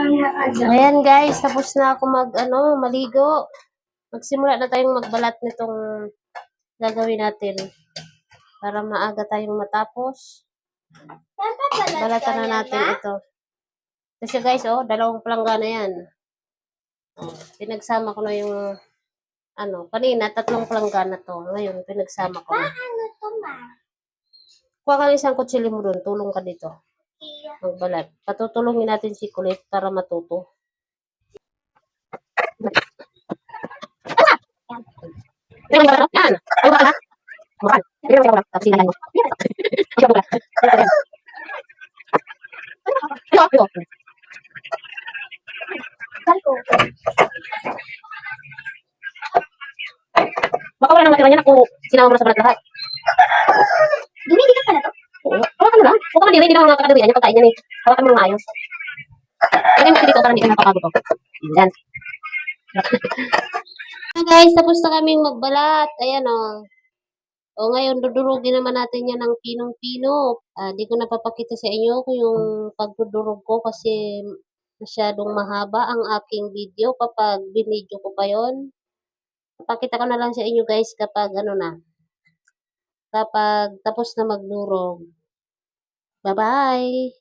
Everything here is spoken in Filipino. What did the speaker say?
Ayan guys, tapos na ako maligo. Magsimula na tayong magbalat nitong gagawin natin para maaga tayong matapos. Balatan na natin ito. Kasi guys, dalawang planggana yan. Pinagsama ko na yung kanina tatlong planggana to. Ngayon pinagsama ko na. Kuha ka ng isang kutsilyo mo doon, tulong ka dito. Magbalat. Patutulungin natin si Kulit para matuto. Yan. Ay, wala. Moral. Pero wala. Tapos sinayan mo. Ay, wala. Ito. Baka wala nang matira niya kung sinama mo na sa balat lahat. Dumidikat pala to? Oo. Hawakan mo lang. Huwag ka mandiri, hindi naman makakadawian yung pagkain yan eh. Hawakan mo lang maayos. Lagay mo dito para hindi ka napapagod. Yan. Guys, tapos na kaming magbalat. Ayan ngayon dudurugin naman natin yan ng pinong-pino. Di ko napapakita sa inyo kung yung pagdudurog ko kasi masyadong mahaba ang aking video kapag binidyo ko pa yon. Pakita ko na lang sa inyo guys kapag kapag tapos na magdurog. Bye-bye!